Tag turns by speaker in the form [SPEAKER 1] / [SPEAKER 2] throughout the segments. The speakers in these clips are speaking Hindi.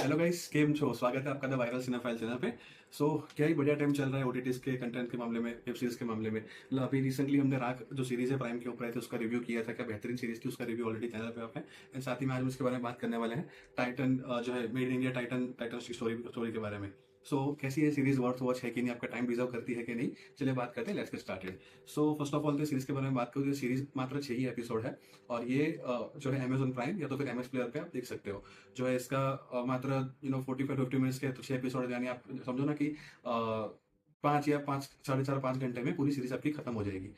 [SPEAKER 1] हेलो गाइस, केम छो। स्वागत है आपका द वायरल सिनेफाइल चैनल पे। क्या ही बढ़िया टाइम चल रहा है ओटीटीज के कंटेंट के मामले में, वेब सीरीज के मामले में। अभी रिसेंटली हमने राख जो सीरीज है प्राइम के ऊपर है, तो उसका रिव्यू किया था। क्या बेहतरीन सीरीज थी, उसका रिव्यू ऑलरेडी चैनल पे आप है। एंड साथ ही में आज हम इसके बारे में बात करने वाले हैं, टाइटन जो है made in India, Titan Titan की स्टोरी के बारे में। कैसी है सीरीज, वर्थ वॉच है कि नहीं, आपका टाइम डिजर्व करती है कि नहीं। चलिए बात करते हैं, let's get started. First of all तो सीरीज के बारे में बात करूँ तो सीरीज मात्र 6 ही एपिसोड है। और ये जो है अमेजोन प्राइम या तो फिर एमएक्स प्लेयर पे आप देख सकते हो। जो है इसका मात्र 45-50 मिनट्स के 6 एपिसोड, यानी आप समझो ना कि 5 या 5, 4.5 5 घंटे में पूरी सीरीज आपकी खत्म हो जाएगी।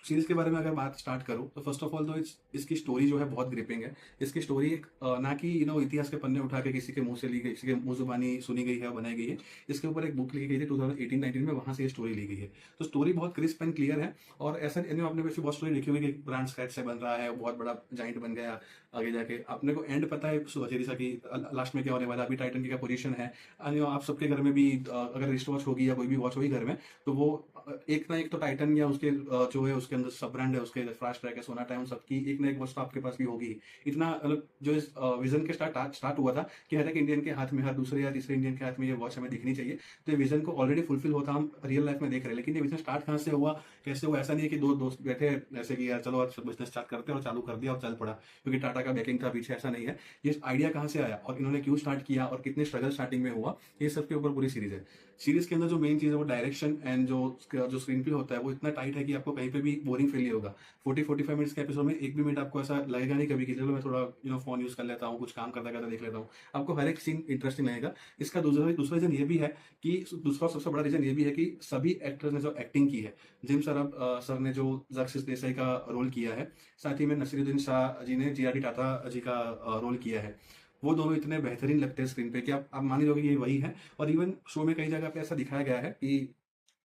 [SPEAKER 1] सीरीज के बारे में अगर बात स्टार्ट करूं तो फर्स्ट ऑफ ऑल तो इसकी स्टोरी जो है बहुत ग्रिपिंग है। इसकी स्टोरी एक ना कि इतिहास के पन्ने उठा के किसी के मुंह से ली गई, किसी के मुंह जुबानी सुनी गई है, बनाई गई है। इसके ऊपर एक बुक लिखी गई थी 2018-19 में, वहां से ये स्टोरी ली गई है। तो स्टोरी बहुत क्रिस्प एंड क्लियर है। और ऐसा आपने वैसे बहुत स्टोरी लिखी हुई कि ब्रांड स्क्रैच से बन रहा है, बहुत बड़ा जाइंट बन गया। आगे जाके अपने को एंड पता है सुचेरिसा की लास्ट में क्या होने वाला, अभी टाइटन की क्या पोजीशन है। आप सबके घर में भी अगर रिस्ट वॉच होगी या कोई भी वॉच होगी घर में, तो वो एक ना एक तो टाइटन या उसके जो है उसके अंदर सब ब्रांड है, उसके फास्ट ट्रैक है, सोना टाइम, सबकी एक ना एक वॉच तो आपके पास भी होगी। इतना मतलब जो इस विजन के स्टार्ट हुआ था कि हर एक इंडियन के हाथ में, हर दूसरे या तीसरे इंडियन के हाथ में ये वॉच हमें दिखनी चाहिए। तो ये विजन को ऑलरेडी फुलफिल होता हम रियल लाइफ में देख रहे हैं। लेकिन ये बिजनेस स्टार्ट कहाँ से हुआ, कैसे हुआ, ऐसा नहीं है कि दो दोस्त बैठे ऐसे कि यार चलो आज बिजनेस स्टार्ट करते हैं और चालू कर दिया और चल पड़ा, क्योंकि टाटा का बैकिंग था पीछे, ऐसा नहीं है। ये आइडिया कहाँ से आया और इन्होंने क्यों स्टार्ट किया और कितने स्ट्रगल स्टार्टिंग में हुआ, ये सब के ऊपर पूरी सीरीज है। सीरीज के अंदर जो मेन चीज है वो डायरेक्शन एंड जो स्क्रीन प्ले होता है वो इतना टाइट है कि आपको कहीं पे भी बोरिंग फील नहीं होगा। 40-45 मिनट्स के एपिसोड में एक भी मिनट आपको ऐसा लगेगा नहीं कभी कि चलो मैं थोड़ा फोन यूज कर लेता हूँ, कुछ काम करता करता देख लेता हूँ। आपको हर एक सीन इंटरेस्टिंग लगेगा। इसका दूसरा दूसरा रीजन ये भी है कि दूसरा सबसे बड़ा रीजन ये भी है कि सभी एक्टर्स ने जो एक्टिंग की है, जिम सरब सर ने जो जर्सिस देसाई का रोल किया है, साथ ही में नसीरुद्दीन शाह जी ने जीआरडी टाटा जी का रोल किया है। वो दोनों इतने बेहतरीन लगते हैं स्क्रीन पे कि आप मान ही लोगे ये वही है। और इवन शो में कई जगह पे ऐसा दिखाया गया है कि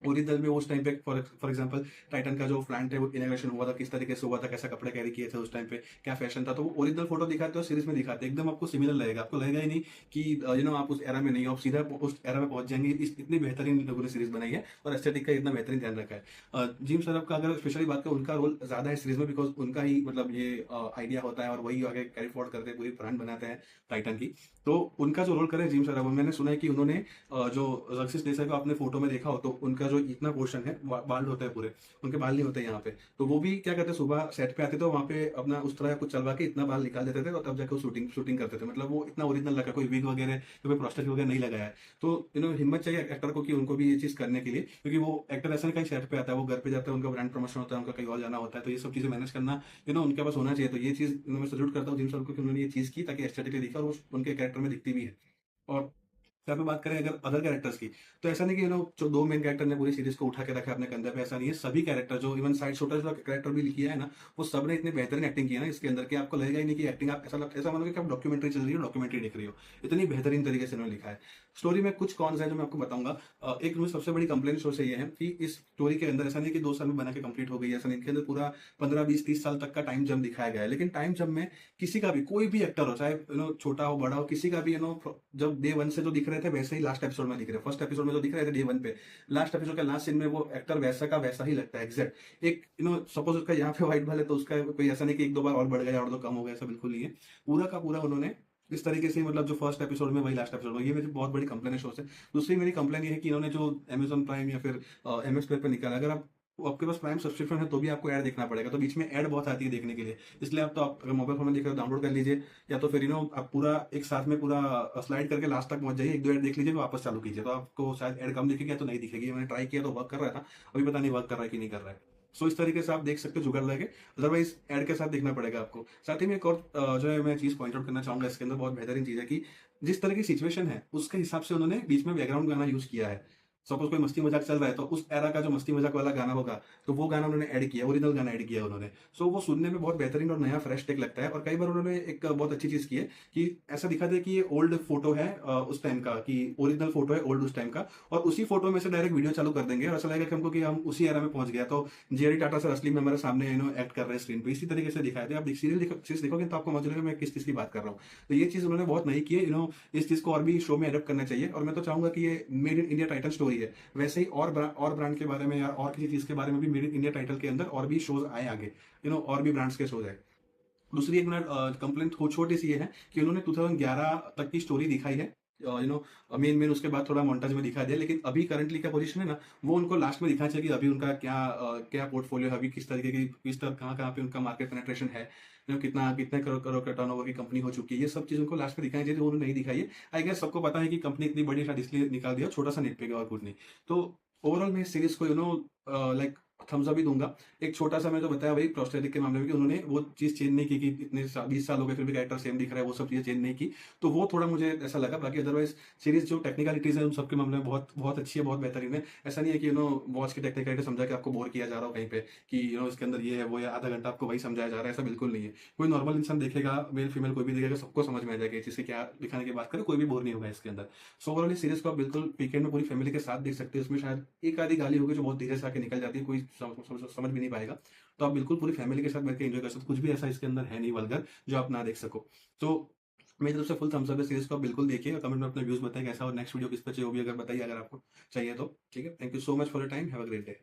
[SPEAKER 1] ओरिजिनल में उस टाइम पे फॉर एग्जांपल टाइटन का जो प्लांट है वो इनॉग्रेशन हुआ था, किस तरीके से हुआ था, कैसा कपड़े कैरी किए थे उस टाइम पे, क्या फैशन था, तो वो ओरिजिनल फोटो दिखाते हो, सीरीज में दिखाते हैं, एकदम आपको सिमिलर लगेगा। आपको लगेगा ही नहीं कि आप उस एरा में नहीं हो, आप सीधा उस एरा में पहुंच जाएंगे। इतनी बेहतरीन लोगों ने सीरीज बनाई है और एस्थेटिक का इतना बेहतरीन ध्यान रखा है। जिम सरफ का अगर स्पेशली बात करें, उनका रोल ज्यादा है सीरीज में, बिकॉज उनका ही मतलब ये आइडिया होता है और वही आगे कैरी फॉरवर्ड करते हैं, पूरी ब्रांड बनाते हैं टाइटन की। तो उनका जो रोल करे जिम सरफ, मैंने सुना है कि उन्होंने जो जर्सिस देसाई को आपने फोटो में देखा हो तो उनका जो इतना पोर्शन है बाल होते हैं पूरे, उनके बाल नहीं होते यहाँ पे। तो वो भी क्या करते, सुबह सेट पे आते थे, वहाँ पे अपना उस तरह कुछ चलवा के इतना बाल निकाल देते थे और तब जाकर शूटिंग शूटिंग करते थे। मतलब वो इतना ओरिजिनल लगा, कोई विग वगैरह या कोई प्रोस्टेटिक वगैरह नहीं लगाया है। तो हिम्मत चाहिए एक्टर को कि उनको भी ये चीज करने के लिए, क्योंकि वो एक्टर ऐसा नहीं कहीं सेट पे आता है, वो घर पे जाता है, उनका ब्रांड प्रमोशन होता है, उनका कहीं और जाना होता है। तो ये सब चीजें मैनेज करना उनके पास होना चाहिए। तो ये चीज मैं सल्यूट करता हूँ जिम सर को कि उन्होंने ये चीज की ताकि एस्थेटिकली दिखा और वो उनके कैरेक्टर में दिखती भी है। और यहाँ पे बात करें अगर अदर कैरेक्टर्स की, तो ऐसा नहीं कि जो दो मेन कैरेक्टर ने पूरी सीरीज को उठा के रखा है अपने कंधे पे, ऐसा नहीं है। सभी कैरेक्टर जो इवन साइड शूटर जो कैरेक्टर भी किया है ना, वो सब ने इतने बेहतरीन एक्टिंग की है ना इसके अंदर कि आपको लगेगा ही नहीं कि एक्टिंग, आप ऐसा मानोगे कि आप डॉक्यूमेंट्री चल रही हो, डॉक्यूमेंट्री दिख रही हो। इतनी बेहतरीन तरीके से उन्होंने लिखा है। स्टोरी में कुछ कॉन्स है जो मैं आपको बताऊंगा। एक मुझे सबसे बड़ी कंप्लेंट शो से ये है कि इस स्टोरी के अंदर ऐसा नहीं कि 2 साल में बना के कंप्लीट हो गई, ऐसा नहीं। इनके अंदर पूरा 15-20-30 साल तक का टाइम जब दिखाया गया है। लेकिन टाइम जब में किसी का भी कोई भी एक्टर हो, चाहे छोटा हो बड़ा हो, किसी का भी जब डे वन से जो दिख रहे थे वैसे ही लास्ट एपिसोड में दिख रहे हैं। फर्स्ट एपिसोड में जो दिख रहे थे डे वन पे, लास्ट एपिसोड के लास्ट सीन में वो एक्टर वैसा का वैसा ही लगता है एग्जैक्ट। एक सपोज उसका यहाँ पे व्हाइट बाल है तो उसका कोई ऐसा नहीं कि 1-2 बार और बढ़ गया और तो कम हो गया, ऐसा बिल्कुल नहीं है। पूरा का पूरा उन्होंने इस तरीके से, मतलब जो फर्स्ट एपिसोड में वही लास्ट एपिसोड में, ये मेरी बहुत बड़ी कंप्लेन है शो से। दूसरी मेरी कंप्लेन ये है कि इन्होंने जो अमेजॉन प्राइम या फिर एमएक्स प्लेयर पर निकाला, अगर आपके पास प्राइम सब्सक्रिप्शन है तो भी आपको ऐड देखना पड़ेगा, तो बीच में ऐड बहुत आती है देखने के लिए। इसलिए आप तो आप अगर मोबाइल फोन में देख रहे हो डाउनलोड कर लीजिए, या तो फिर आप पूरा एक साथ में पूरा स्लाइड करके लास्ट तक पहुंच जाइए, 1-2 ऐड देख लीजिए, वापस चालू कीजिए, तो आपको शायद ऐड कम दिखेगी या तो नहीं दिखेगी। मैंने ट्राई किया तो वर्क कर रहा था, अभी पता नहीं वर्क कर रहा है कि नहीं कर रहा है। इस तरीके से आप देख सकते हो जुगाड़ लगे, अदरवाइज ऐड के साथ देखना पड़ेगा आपको। साथ ही में एक और जो है मैं चीज पॉइंट आउट करना चाहूंगा इसके अंदर, बहुत बेहतरीन चीज है कि जिस तरह की सिचुएशन है उसके हिसाब से उन्होंने बीच में बैकग्राउंड गाना यूज किया है। सपोज कोई मस्ती मजाक चल रहा है तो उस एरा का जो मस्ती मजाक वाला गाना होगा, तो वो गाना उन्होंने ऐड किया, ओरिजिनल गाना ऐड किया उन्होंने। वो सुनने में बहुत बेहतरीन और नया फ्रेश टेक लगता है। और कई बार उन्होंने एक बहुत अच्छी चीज की है कि ऐसा दिखाते हैं कि ये ओल्ड फोटो है उस टाइम का, कि ओरिजिनल फोटो है ओल्ड उस टाइम का, और उसी फोटो में से डायरेक्ट वीडियो चालू कर देंगे और ऐसा लगेगा कि हमको कि हम उसी एरा में पहुंच गया। तो जेआरडी टाटा सर असली में हमारे सामने एक्ट कर रहे हैं स्क्रीन पे, इसी तरीके से दिखाए थे। आप सीरीज देखोगे तो आपको मजा लगेगा मैं किस चीज की बात कर रहा हूँ। तो ये चीज उन्होंने बहुत नई की है। इस चीज को और भी शो में एडप्ट करना चाहिए। और मैं तो चाहूंगा कि ये made in India Titan story है, वैसे ही और ब्रांड के बारे में या और किसी चीज के बारे में भी मेड इन इंडिया टाइटल के अंदर और भी शोज आए आगे, और भी ब्रांड्स के शोज आए। दूसरी एक मिनट कंप्लेंट छोटी सी ये है कि उन्होंने 2011 तक की स्टोरी दिखाई है, मेन उसके बाद थोड़ा मोन्टाज में दिखा दिया, लेकिन अभी करंटली क्या पोजीशन है ना, वो उनको लास्ट में दिखाना चाहिए कि अभी उनका क्या पोर्टफोलियो है, अभी किस तरीके की, किस तरह कहाँ कहाँ पे उनका मार्केट पेनिट्रेशन है, कितना कितने करोड़ करोड़ का टर्नओवर की कंपनी हो चुकी है, ये सब चीज़ उनको लास्ट में दिखानी चाहिए, जो उन्होंने नहीं दिखाई है। आई गेस सबको पता है कि कंपनी इतनी बड़ी शायद इसलिए निकाल दिया, छोटा सा नेट पे और कुछ नहीं। तो ओवरऑल मैं इस सीरीज को लाइक थम्स अप ही दूंगा। एक छोटा सा मैंने तो बताया भाई प्रोस्टेटिक के मामले में कि उन्होंने वो चीज़ चेंज नहीं की कि इतने 20 साल हो गए फिर भी कैरेक्टर सेम दिख रहा है, वो सब चीज़ें चेंज नहीं की। तो वो थोड़ा मुझे ऐसा लगा। बाकी अदरवाइज सीरीज जो टेक्निकलिटीज़ है उन सबके मामले में बहुत बहुत अच्छी है, बहुत बेहतरीन है। ऐसा नहीं है कि वॉच की टेक्निकलिटी समझा के आपको बोर किया जा रहा हो कहीं पे कि इसके अंदर ये है वो है, आधा घंटा आपको वही समझाया जा रहा है, ऐसा बिल्कुल नहीं है। कोई नॉर्मल इंसान देखेगा, मेल फीमेल कोई भी देखेगा, सबको समझ में आ जाएगा चीज़ क्या दिखाने की बात करें, कोई भी बोर नहीं होगा इसके अंदर। सो ओवरऑल इस सीरीज को आप बिल्कुल वीकेंड में पूरी फैमिली के साथ देख सकते हैं। इसमें शायद एक आधी गाली होगी जो बहुत धीरे से आके निकल जाती है, कोई समझ भी नहीं पाएगा। तो आप बिल्कुल पूरी फैमिली के साथ बैठ के एंजॉय कर सकते हो, कुछ भी ऐसा इसके अंदर है नहीं वल्गर जो आप ना देख सको। तो मेरी तरफ से फुल थम्स अप है सीरीज को, आप बिल्कुल देखिए और कमेंट में अपने व्यूज बताएं कैसा, और नेक्स्ट वीडियो किस पर चाहिए वो भी अगर बताइए, अगर आपको चाहिए तो। ठीक है, thank you so much for your time, have a great day.